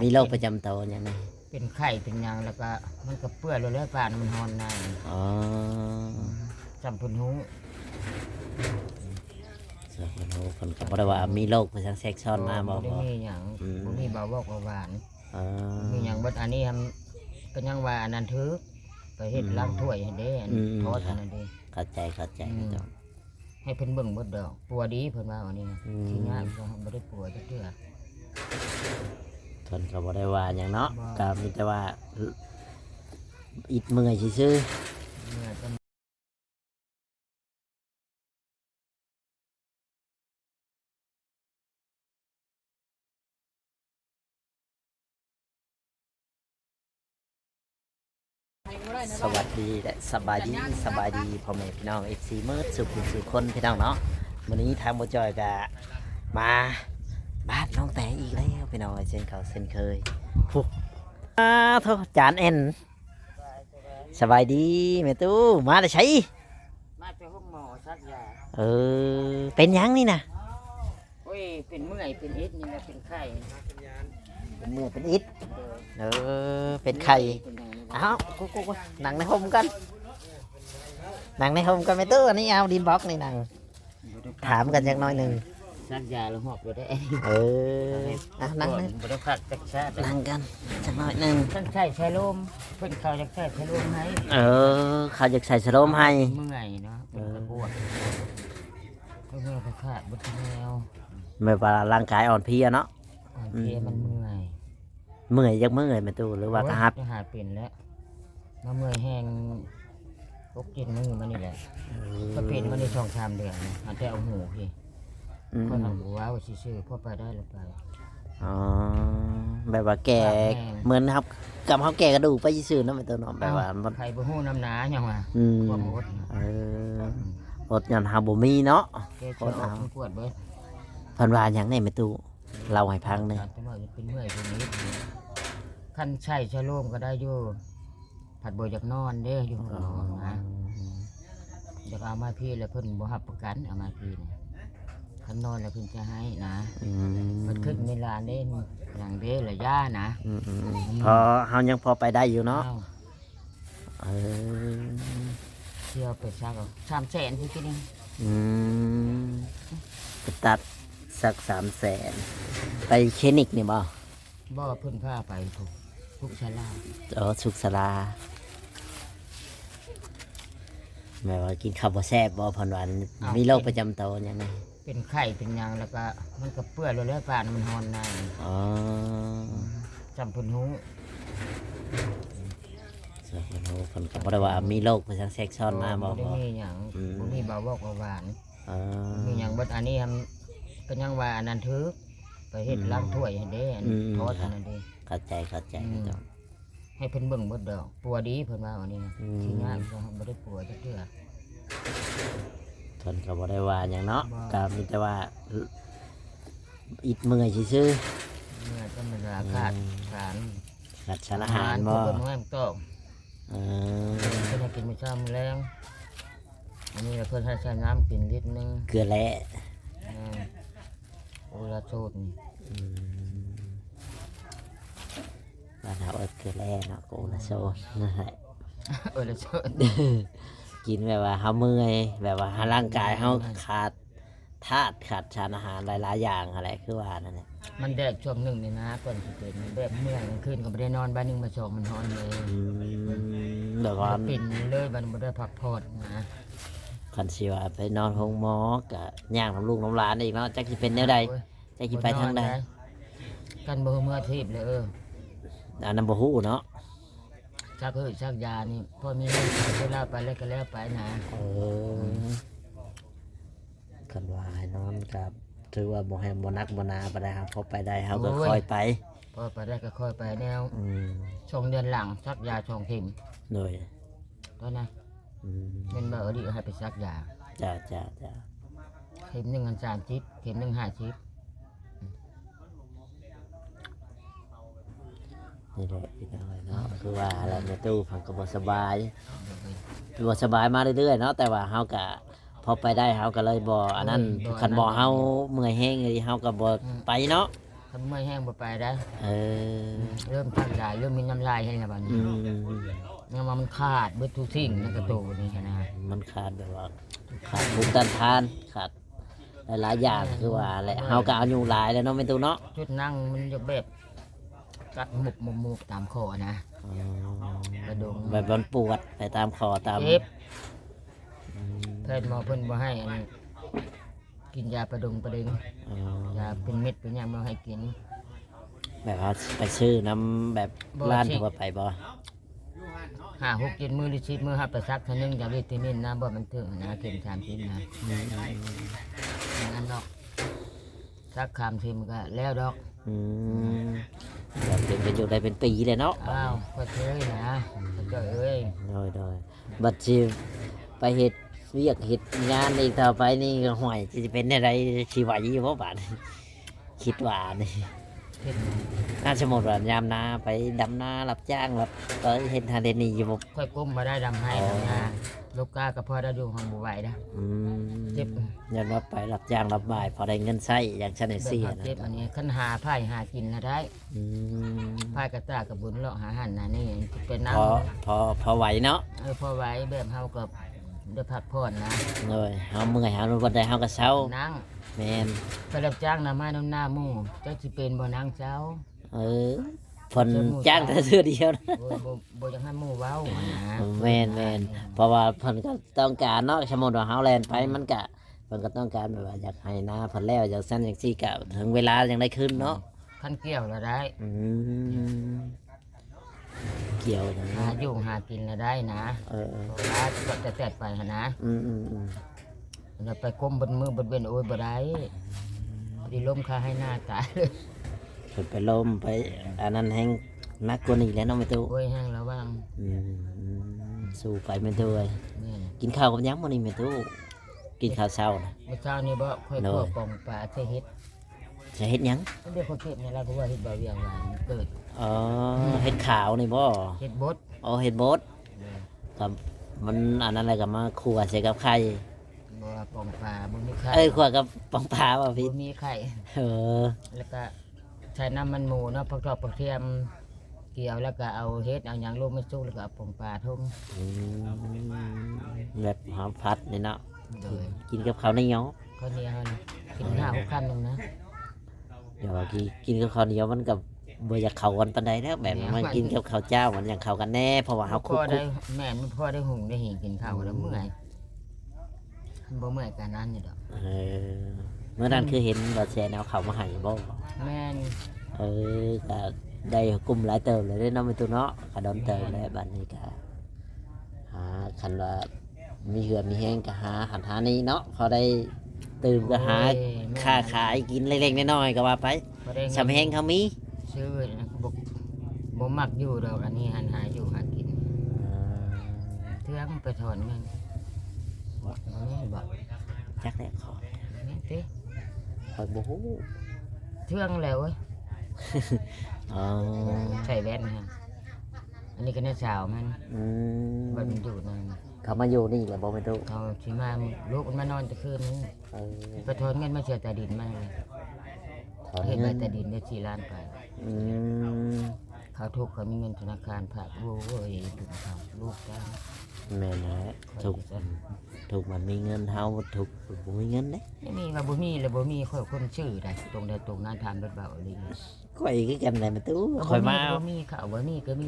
มีโรคประจำตัวอย่างไรเป็นไข้เป็นหยังแล้วก็มันก็เปื้อนเลยแล้วปานมันฮอนนายอ๋อจำเพิ่นฮู้สาวคนโหคนก็บ่ได้ว่ามีโรคประจำแทรกซ้อนมาบ่ บ่ได้มีหยังบ่มีเบาหวานเบาหวานอ๋อมีหยังเบิดอันนี้ทำก็ยังว่าอันนั้นถือไปเฮ็ดล้างถ้วยให้เด้อันทอดอันนั้นเด้เข้าใจจ้ะให้เพิ่นเบิ่งเบิดดอกปัวดีเพิ่นว่าอันนี้นะที่งานก็บ่ได้ปัวจักเทื่อทนก็บ่ได้ว่าหยังเนาะบ่ก็มีแต่ว่าอิดเมื่อยซื่อเมื่อจะๆสวัสดีและสบายดีพ่อแม่พี่น้อง FC มืดสุขคนพี่น้องเนาะวันนี้ทางบ่จอยก็มาบ้านน้องแต่อีกแล้วพี่น้องเช่นเขาเช่นเคยพุกโทษจานเอ็นสบายดีแม่ตู้มาได้ใช้ มาไปห้องหมอซักยา เป็นหยังนี่นะ โอ้ยเป็นเมื่อยเป็นอิดนี่แหละเป็นไข้ เป็นเมื่อยเป็นอิดเป็นไข่เอ้ากูนั่งในห่มกันนั่งในห่มกันแม่ตู้อันนี้เอาดินบล็อกนี่นั่งถามกันจักหน้อยหนึ่ง ซักยาแล้วหอบบ่ได้ นั่ง บ่ได้พักจักชาติ นั่งกันจักหน้อยหนึ่ง ท่านใช้ใช้ลมเพิ่นเขาจะใช้ใช้ลมให้ เขาจะใส่สโลมให้ เมื่อยเนาะเป็นกระปวดก็เมื่อยก็ขาดบดแนว ไม่ว่าร่างกายอ่อนเพลียเนาะ เพลียมันเมื่อย เมื่อยยักเมื่อยแม่ตู้หรือว่ากระหับ จะหาเป็นแล้วมาเมื่อยแห้งตกกินมือมันนี่แหละก็เป็นมันในช่อง3 เดือนนะอาจจะเอาหูพี่ก็ทำหัวว่าซื่อๆพอไปได้แล้วไป อ๋อแบบว่าแก่เหมือนครับกับเขาแก่กระดูกไปซื่อๆเนาะแม่ตู้เนาะแบบว่ามัน ใครบ่ฮู้น้ำหนาหยังว่า อืม ความอด อดหย่อนหาบ่มีเนาะ แกจะออกมันปวดเบิด เพิ่นว่าหยังนี่แม่ตู้เล่าให้ฟังหน่อย แต่ว่าจะเป็นเมื่อยเป็นนิดคันใช้ชะโลมก็ได้อยู่ผัดบ่อยากนอนเด้อยู่ห้องนะอยากเอามาพี่แล้วเพิ่นบ่รับประกันเอามาพี่เนี่ยคันนอนแล้วเพิ่นจะให้นะมันขึ้นเวลาเด้อย่างเด้ละย่านะ พอเฮายังพอไปได้อยู่เนาะ อ้าวเที่ยวไปซักเอา300,000พี่นี่ ไปตัดสัก300,000ไปคลินิกนี่บ่ บ่เพิ่นพาไปทุกชาลา สุขศาลาแม่ว่ากินข้าวบ่แซ่บบ่เพิ่นว่ามีโรคประจำตัวหยังไง เป็นไข้เป็นหยังแล้วก็มันก็เปื้อนเลยแล้วปานมันฮอนนาย อ๋อ จำเพิ่นฮู้ สาวคนโหเพิ่นก็บ่ได้ว่ามีโรคประจำแทรกซ้อนมาบ่ ได้มีหยังบ่มีเบาหวานเบาหวาน อ๋อ มีหยังเบิดอันนี้ก็ยังว่าอันนั้นถือไปเฮ็ดล้างถ้วยให้เด้อันทอดอันนั้นเด้ เข้าใจจ้ะ ให้เพิ่นเบิ่งเบิดดอกปัวดีเพิ่นว่าอันนี้นะที่งานก็บ่ได้ปัวจักเทื่อ เพิ่นก็บ่ได้ว่าหยังเนาะ บ่ ก็มีแต่ว่าอิดเมื่อยซื่อ เมื่อธรรมดาขาดสาร ๆขาดสารอาหารบ่ เพิ่นว่าต้อง เออ เพิ่นให้กินมื้อเช้ามื้อแลงอันนี้เพิ่นให้ใช้น้ำกินลิตรนึง เกลือแร่ โอลาโซดนี่ บ้านเราเกลือแร่เนาะโกละโซนนั่นแหละ โอลาโซด กินแบบว่าเฮาเมื่อยแบบว่าร่างกายเฮาขาดธาตุขาดสารอาหารหลายๆอย่างอะไรคือว่านั่นแหละ มันแดดช่วงหนึงนี่นะก่อนสิเป็นมันแบบเมื่อยกลางคืนก็บ่ได้นอนบ้านนึงมา2มันฮอนเลย เดี๋ยวก่อน ปิ่นเลยมันบ่ได้พักผ่อนนะ คันสิว่าไปนอนห้องหมอกะย่างน้ำลูกน้ำหลานอีกเนาะจักสิเป็นแนวใดจักสิไปทางใด กันบ่เมื่อทีบเลยอันนั้นบ่ฮู้เนาะ ชักยานี่พอมีเงินเวลาไปแล้วก็แล้วไปนะ คันว่าให้นอนกับถือว่าบ่ให้บ่นักบ่หนาปานใดครับพอไปได้เฮาก็ค่อยไป พอไปได้ก็ค่อยไปแนวช่วงเดือนหลังชักยาช่วงเข็ม โดย ตอนนั้นเป็นบ่ดีให้ไปชักยา จ้า เข็ม1 อัน30เข็ม1 50 นี่แหละพี่น้อยเนาะคือว่าเราในตู้พังก็บ่สบายบ่สบายมาเรื่อยๆเนาะแต่ว่าเฮาก็พอไปได้เฮาก็เลยบ่อันนั้นคันบ่เฮาเมื่อยแฮงเลยเฮาก็บ่ไปเนาะ คันเมื่อยแห้งบ่ไปได้ เออ เริ่มทำลายเริ่มมีน้ำลายให้แล้วบัด อื นี้ ม เนี่ยมันขาดเบิดทุกสิ่งในกระโตนี่นะ มันขาดแบบว่าขาดภูมิต้านทานขาดหลายๆอย่างคือว่าแหละเฮาก็อายุหลายแล้วเนาะแม่ตู้เนาะ จุดนั่งมันจะแบบกัดหมุบตามคอนะ อ๋อก ระดง แบบมันปวดไปตามคอตาม เจ็บ อืม แพทย์หมอเพิ่นบ่ให้อันนี้กินยาประดงประเด็ง อ๋อย าเป็นเม็ดเป็นหยังบ่ให้กิน แบบว่าไปซื้อน้ำแบบ บ่ ร้าน สิ ทั่วไปบ่ 5-6-7 มื้อหรือ10มื้อฮับไปซักเท่านึงจากวิตามินนะบ่มันถึงนะเข็ม30นะอย่างนั้นดอกซักคามทิมก็แล้วดอก อืมแบบเป็นอยู่ได้เป็นปีเลยเนาะ อ้าวก็เคยนะก็เอ้ย โดยบัดสิไปเฮ็ดเวียกเฮ็ดงานอีกต่อไปนี่ก็ห่วยสิเป็นอะไรสิไหวอยู่บ่บาดนี้คิดว่านี่ เฮ็ด น่าสมมุติว่ายามนาไปดำนารับจ้างรับก็เฮ็ดทางเดนี่อยู่บ่ ค่อยก้มมาได้ดำให้ดำนาลูกกาก็พอได้ดูห้องบ่ไหวนะ อืม เจ็บ ยันว่าไปรับจ้างรับบ่ายพอได้เงินใช้อย่างชั้น แบบ ซี่ หา นะ เจ็บอันนี้คันหาไผ่หากินนะได้ อืม ไผ่กระตากระบุญเลาะหาหันนะนี่เป็นน้ พอไหวเนาะ ำพอไหวแบบเฮากับได้พักผ่อนนะ เลยเฮาเมื่อยเฮาบ่ได้เฮาก็เซา นั่ง แม่น ไปรับจ้างน้ำไม้น้ำหน้าหมู่เจ้าสิเป็นบ่นางเจ้า เออเพิ่นจ้างแต่เทื่อเดียวนะ โอ้ยบ่อยากให้หมู่เว้านะ แม่นเพราะว่าเพิ่นก็ต้องการเนาะสมมุติว่าเฮาแล่นไปมันก็เพิ่นก็ต้องการแบบว่าอยากให้นาเพิ่นแล้วอยากซั่นจังซี่ก็ถึงเวลาจังได้ขึ้นเนาะ คันเกี่ยวแล้วได้ อืมเกี่ยวนะ หาอยู่หากินแล้วได้นะ เออ เพราะว่าก็แต่ไปหั่นนะ อืม แล้วไปก้มบนมือบนเวนโอ้ยบ่ได้พอดีล้มคาให้หน้าตายเลย เพิ่นไปล้มไปอันนั้นแฮงนักกว่านี้แล้วเนาะแม่ตู้ โอ้ยแห้งแล้วว่าง อืมสู้ไปแม่ตู้เอ้ย นี่ กินข้าวกับหยังมื้อนี้แม่ตู้กินข้าวเช้านะ เมื่อเช้านี้บ่ค่อย โน่ คั่วปองปลาเทเฮ็ด จะเฮ็ดหยัง เดี๋ยวเขาเก็บนี่ล่ะเพราะว่าเฮ็ดบ่าวเวียงว่ามันเกิด อ๋อเฮ็ดขาวนี่บ่ เฮ็ดบด อ๋อเฮ็ดบดกับมันอันนั้นอะไรกับมาคั่วใส่กับไข่ บ่ว่าปองปลาบ่มีไข่ เอ้ยคั่วกับปองปลาว่ะพี่ บ่มีไข่ เออ แล้วก็ใช้น้ำมันหมูเนาะผักทอดผักเทียมเกี่ยวแล้วก็เอาเฮ็ดเอาหยังลงมาสุกแล้วก็เอาปองปลาทุ่ง อืมแบบหอมผัดนี่เนาะ โดย กินกับข้าวเหนียว ข้าวเหนียวนี่กิน5-6คำนึงนะ เดี๋ยวว่ากินกับข้าวเหนียวมันกับบ่อยากเข้ากันปานใดแล้วแบบมันกินกับข้าวเจ้ามันอยากเข้ากันแน่เพราะว่าเฮาคลุ พ่ ก อได้แม่มันพ่อได้หุงได้หิงกินข้าวแล้วเมื่อยมันบ่เมื่อยกันนั้นนี่ดอก เออเมื่อนั้นคือเห็นบ่แซ่แนวข้าวมาให้บ่ แม่น เออก็ได้กลุ่มหลายเติบเลยเด้เนาะแม่ตู้เนาะก็โดนเติบแล้วบัดนี้ก็หาคันว่ามีเหือมีแห้งก็หาหันหานี้เนาะพอได้ตื่นก็หา โอ้ยแม่น ค่าขายกินเล็กๆน้อยๆก็ว่าไป บ่ได้ สำแห้งเขามี ซื้อนะบ่มักอยู่ดอกอันนี้หันหาอยู่หากินเทื่อมันไปถอนมันแม่บอก จักแหละขอ แม่ติ คอยบ่ฮู้ เทื่องแล้วเว้ย อ๋อ ใส่แว่นฮะอันนี้ก็น้าสาวมัน อืม มันอยู่นั่น เขามาอยู่นี่แหละบ่แม่นตู้ เขาสิมาลูกมันมานอนแตะคืนนึง เออ ไปถอนเงินมาเสียแต่ดินมาเลย ถอน เฮ็ด เงิ ไว้ น แต่ดินได้4ล้านไป อืม เขาทุกข์เขามีเงินธนาคารฝากโอ้ยถูกเขาลูกจ้า แม่นแหละถูกมันมีเงินเฮาบ่ถูกบ่มีเงินเด้ ไม่มีว่าบ่มีเลยบ่มีค่อยคนชื่อได้ตรงใดตรงนั้นทำรถเบาเลย ข่อยคือกันแหละแม่ตู้ข่อยมา บ่มีข้าวบ่มีก็มี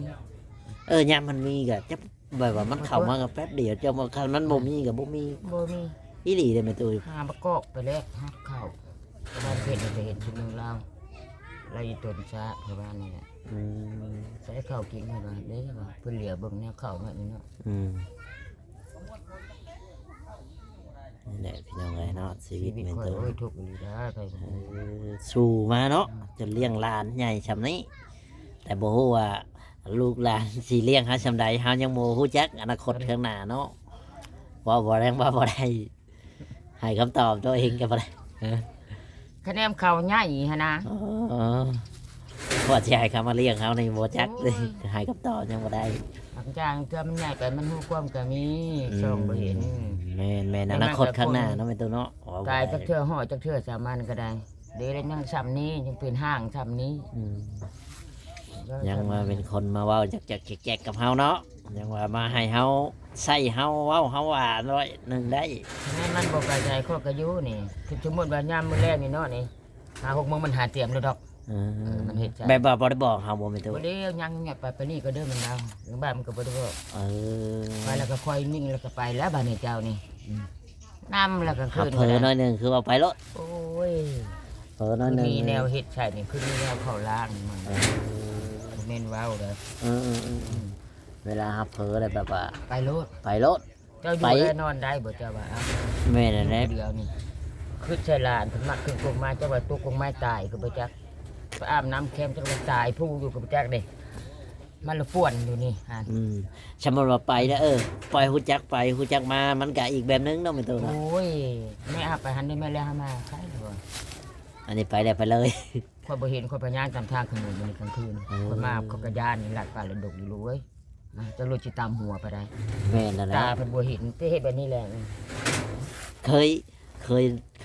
ยามมันมีก็จะแบบว่ามันเข้ามาก็แป๊บเดียวจะมาคันมันบ่มีก็บ่มี บ่มี อีหลีเด้แม่ตู้ หาประกอบไปแล้วหาข้าวประมาณเพชรไปเห็นชุดหนึงเราไล่ต้นชาประมาณนี้แหละ อืม ใส่ข้าวกินให้ว่าเด้ว่าเพิ่นเหลือเบิ่งแนวข้าวมาอีกเนาะ อืมนี่แหละพี่น้องเอ้ยเนาะชีวิต ชีวิต แม่น ค่อย ตู้ โอ้ยทุกข์อยู่ได้ไป สู้มาเนาะจนเลี้ยงหลานใหญ่ชำนี้ แต่บ่ฮู้ว่าลูกหลานสิเลี้ยงเฮาชำใดเฮายังบ่ฮู้จักอนาคตข้างหน้าเนาะว่าบ่แรงว่าบ่ได้ให้คำตอบตัวเองก็บ่ได้ คะแนนข้าวใหญ่หั่นนะ อ๋อว่าสิให้เขามาเลี้ยงเฮานี่บ่จักเลยให้คำตอบยังบ่ได้ บางอย่างเทื่อมันใหญ่ไปมันฮู้ความก็มีช่องบ่เห็น แม่นอนาคตข้างหน้าเนาะแม่ตัวเนาะอ๋อบ่ กาย ได้ จักเทื่อห่อจักเทื่อสามัญก็ได้ เดี๋ยวยังซ้ำนี้ยังเป็นห้างซ้ำนี้ ยังมาเป็นคนมาเว้าจากแจกกับเฮาเนาะยังว่ามาให้เฮาใส่เฮาเว้าเฮาว่าร้อยหนึ่งได้ นั่นมันบอกกระจายข้อกระยุนี่คือสมมติว่ายามมื้อแรกนี่เนาะนี่5-6 โมงมันหาเตรียมแล้วดอก มันเฮ็ดใจ แบบว่าบ่ได้บอกเฮาบ่แม่นตัว บ่ได้ยังเงียบไปนี่ก็เด้อมันแล้วถึงบ้านมันก็บ่ได้บอก เออ ไปแล้วก็ค่อยนิ่งแล้วก็ไปแล้วบ้านนี้เจ้านี่น้ำแล้วก็ ขับ ขึ้น เผลอหน่อยหนึงคือว่าไปรถ โอ้ย เผลอหน่อยหนึง มีแนวเฮ็ดใช่นี่คือมีแนวเข้าล่างมัน เออ แม่นเว้าเด้อ เวลาขับเผลออะไรแบบว่า ไปโลด ไปรถ เจ้าอยู่ ไป ได้นอนได้บ่เจ้าว่าเอา แม่นั่นแหละ เดียวนี่คือใช่ลานเพิ่นมักขึ้นกงไม้เจ้าว่าตกกงไม้ตายก็บ่จักไปอาบน้ำเค็มจังว่าตายผู้อยู่ก็บ่จักเด้มันละป่วนอยู่นี่ฮะ สมมติว่าไปแล้วปล่อยหูจักไปหูจักมามันก็อีกแบบนึงเนาะแม่นตัว โอ เนาะ ้ยแม่อาบไปหันได้แม่แล้วมาใช่บ่ อันนี้ไปแล้วไปเลย ข้อยบ่เห็นข้อยพยานตามทางขนนอยู่ในกลางคืน โอ้ ข้อยมาเขาก็ย่านนี่ลัดป่าละดกอยู่รู้เว้ยจะรู้สิตามหัวไปได้ แม่นั่นแหละ ตาเพิ่นบ่เห็นแต่เฮ็ดแบบนี้แหละ เค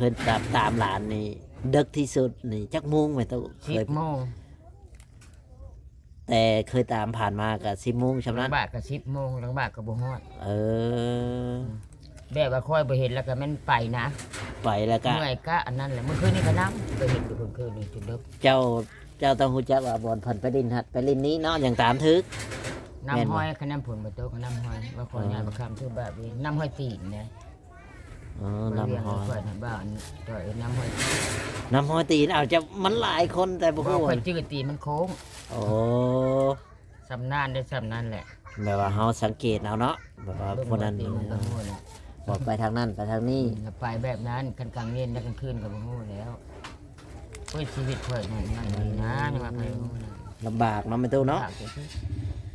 ยตามหลานนี่ดึกที่สุดนี่จักโมงแม่ตัวเคย 10 โมง แต่เคยตามผ่านมากับ10 โมงชำ หลั นั้น งบ้านก็10 โมงหลังบ้านก็บ่ฮอด เออ แบบว่าค่อยบ่เห็นแล้วก็แม่นไปนะ ไปแล้วก็ เมื่อยกะอันนั้นแหละเมื่อคืนนี้ก็นำไปเห็นอยู่เพิ่นคืนนี้จนดึก เจ้าต้องหูจักว่าบอนเพิ่นไปลินหัดไปลินนี้เนาะอย่างตามทึก น้ำ แม่นบ่ ห้อยคะแนนผลบ่ตกน้ำห้อยว่าขอยายบ่คำคือแบบนี้น้ำห้อยตีนนะ อ๋อน้ำหอย ข่อยน่ะบ้านข่อยน้ำห้อย น้ำหอยตีนเอาจะมันหลายคนแต่บ่ บ่ ฮู้ ข่อยจื้อตีนมันโค้ง โอ้ สำนานได้สำนานแหละ แบบว่าเฮาสังเกตเอาเนาะแบบว่าพวกนั้น ตีนมันก็ฮู้แหละ บอกไปทางนั้นไปทางนี้ ไปแบบนั้นกลางเย็นและกลางคืนก็บ่ฮู้แล้วโอ้ยชีวิตข่อยนั่นนี่นะนี่ว่าไปฮู้นะ ลำบากเนาะแม่ตู้เนาะ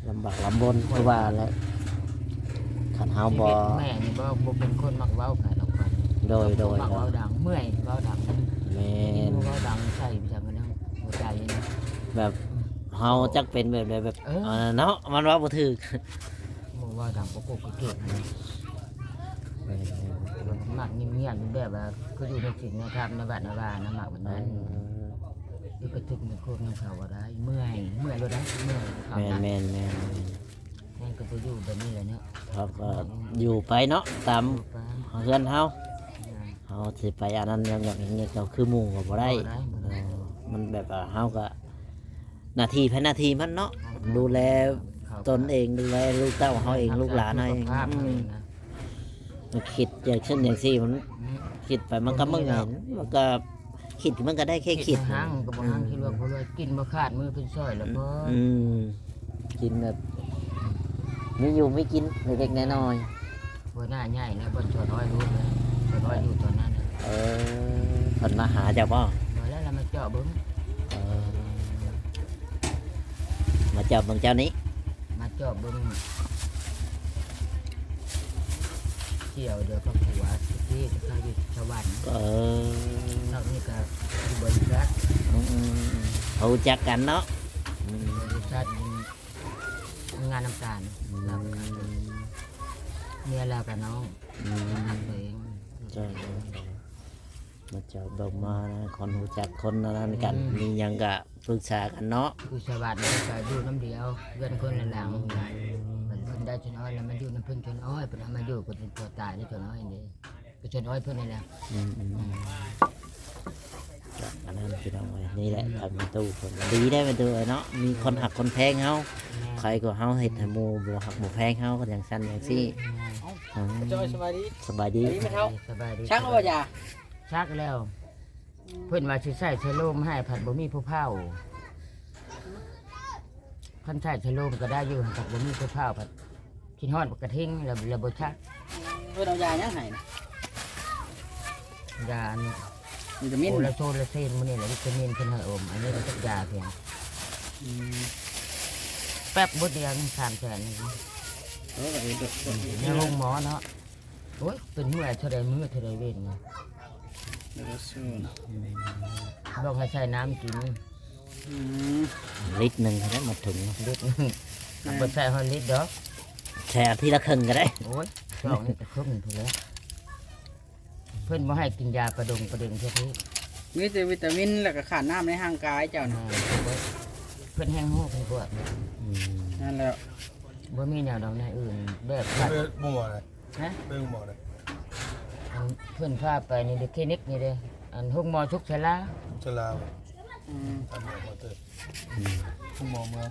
ลำบากลำบนคือว่าแหละขันเฮา ชี บ่ วิตแม่นี่บ่เป็นคนมักเว้าค่ะดอกก่อน โดย มักเว้าดังเมื่อยเว้าดัง แม่ กิน น เว้าดังใส่ไปจังกันแล้วหัวใจนี่ แบบเฮาจักเป็นแบบใดแบบ เออ เนาะมันว่าบ่ถูก บ่เว้าดังก็กเก่งนะมักเงียบๆแบบว่าคืออยู่ในสิ่งนะครับในบ้านในบ้านนะมักแบบนั้นอยู่กระทึกในโคกน้ำเขาบ่ได้เมื่อยบ่ได้เมื่อยเขา แม่น นะ แม่นแม่น นั่นก็บ่อยู่แบบนี้แหละเนาะ ครับก็อยู่ไปเนาะตาม อยู่ไป เฮือนเฮาเฮาสิไปอันนั้นอย่างนี้ก็คือหมู่ก็บ่ได้มันแบบว่าเฮาก็หน้าที่ภายหน้าที่มันเนาะดูแลตนเองดูแลลูกเต้าเฮาเองลูกหลานเฮาเอง ภาพเองนะ มันคิดอย่างเช่นอย่างซี่มันคิดไปมันก็ไม่เห็นมันก็คิดมันก็ได้แค่คิด ห้างก็บ่ห้างคิดว่าบ่รวยกินบ่ขาดมือเป็นซอยแล้วบ่ อืมกินแบบมีอยู่ไม่กินเล็กๆน้อย บ่หน้าใหญ่นะบ่ชดอ้อยรู้เลยชดอ้อยอยู่ตอนนั้นน่ะ ๆเพิ่นมาหาเจ้าบ่ บ่แล้วเรามาเจาะเบิ่ง เออมาเจ้าเบิ่งเจ้านี้ มาเจาะเบิ่งเกี่ยวเดี๋ยวก็ผัวที่เขาอยู่ชาวบ้าน เออ เท่านี้ก็อยู่บริษัท เขารู้จักกันเนาะอืม บริษัทงานน้ำตาลเราเมียเรากับน้อง อืม ทำตัวเอง ใช่มาเจ้าเบิ่งมานะคนรู้จักคนนั้นกันมีหยังก็ปรึกษากันเนาะ คือชาวบ้านนี่ก็อยู่น้ำเดียวเพื่อนคนละหลังมันเพิ่นได้ชนอ้อยแล้วมันอยู่น้ำเพิ่นชนอ้อยเพิ่นเอามาอยู่ก็เป็นตัวตายได้ชนอ้อยนี่ก็ชนอ้อยเพิ่นนี่แหละ จากอันนั้นพี่น้องไว้นี่แหละทำเป็นตู้คนดีได้เป็นตู้เนาะมีคนหักคนแพงเฮาใครก็เฮาเฮ็ดให้หมู่บ่หักบ่แพงเฮาก็อย่างซั่นอย่างซี่ จอยสบายดี สบายดี ไม่เท่า สบายดี ช่างเอาบ่จ้า ชักแล้ว เพิ่นว่าสิใส่ชะโลมให้ผัดบ่มีผู้เผาคันใส่ชะโลมก็ได้อยู่ผัดบ่มีผู้เผาผัดกินฮอดกระทิงแล้วบ่ชัก เพื่อนเอายายังไงนะ ยาอัน วิตามิน โอลาโซลาเซนมื้อนี้แหละวิตามินเพิ่นให้อมอันนี้มันจักยาเพียงแป๊บบ่เดียวนี่3แสนนี่ เออเด็ก ในโรงหมอเนาะโอ้ยเป็นมื้อเท่าใดมื้อเท่าใดเว้นนะบอกให้ใช้น้ำกิน ลิตรหนึงก็ได้มาถึง ลิตรหนึงบ่ใส่ฮอดลิตรดอก แชร์ที่ละครึ่งก็ได้ โอ้ยช่องนี่ก็ครึ่งพุ่นแล้วเพิ่นบ่ให้กินยาประดงเท่านี้ มีแต่วิตามินแล้วก็ขาดน้ำในร่างกายเจ้าน่ะ เพิ่นแห้งโหกเพิ่นปวด อืม นั่นแหละ บ่มีแนวดอกแนวอื่นแบบสัตว์ เรื่องหมอเลย ฮะ เรื่องหมอเลย อันเพิ่นพาไปนี่เด้อคลินิกนี่เด้ออันห้องหมอชุกชลา ชลา อืม ทำหมอมาเตอร์ อืม พุ่งหมอมา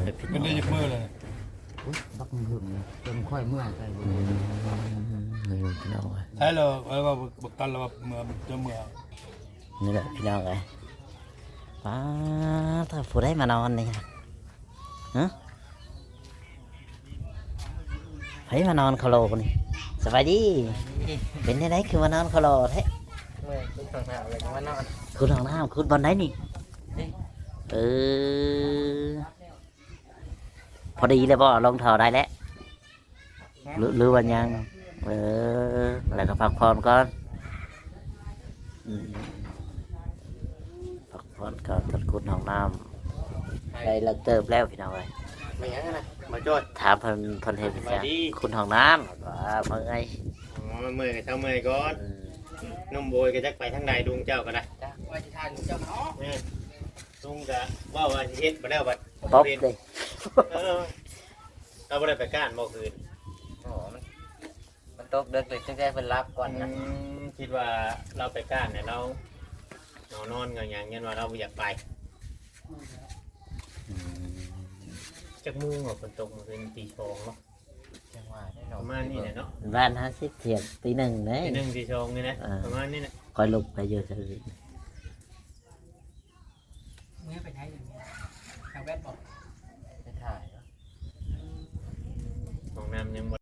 เป็นพี่ เป็น น้ ได้ อง ยักมือเลย อุ๊ยบักหึมจนค่อยเมื่อยไปบ่ อืมพี่น้องเอ้ย ใช่เราไว้ว่าบักตันเราเมื่อจะเมื่อ นี่แหละพี่น้องเอ้ยป้าถ้าผู้ได้มานอนนี่นะฮะไผมานอนคาโลนี่สบายดี เป็นได้ไหนคือมานอนคาโลแท้ เมื่อยคุณข้างหน้าเลยก็มานอน คุณห้องน้ำคุณบอลไหนนี่เออพอดีเลยบ่ลงเท่าได้แล้วหรือวันยังเออแล้วก็พักผ่อนก่อนอืมพักผ่อนก่อนตัดคุณห้องน้ำได้เลิกเติมแล้วพี่น้องเอ้ย ไปยังน่ะ มาจด ถามเพิ่นเห็นจ้ะคุณห้องน้ำว่าเมื่อไง อ๋อเมื่อยกับเจ้าเมื่อยก่อน อืม นุ่มโบยก็จักไปทางใดดุงเจ้าก็ได้ จ้ะว่าสิทานเจ้าเนาะ นี่ดุงก็ว่าว่าสิเฮ็ดบ่แล้วบัด ตบเลย เออเราบ่ได้ไปก้านบ่คืน โอ้มันตกเด็กเลยจังได้เพิ่นรับก่อนนะ คิดว่าเราไปก้านเนี่ยเรานอนกันอย่างเงี้ยว่าเราบ่อยากไป อืม จักมุ่งว่าฝนตกมันเป็นตี2เนาะ จังหวะได้ ป เนาะ ระมาณนี้แหละเนาะ บ้าน50เที่ยงตีหนึ่งเด้ ตี1ตี2นี่นะประมาณนี้นะ คอยลุกไปอยู่ซื่อ เมื่อไปใช้อย่างนี้ทางแวดบอกไปถ่าย ห้องน้ำยังบ่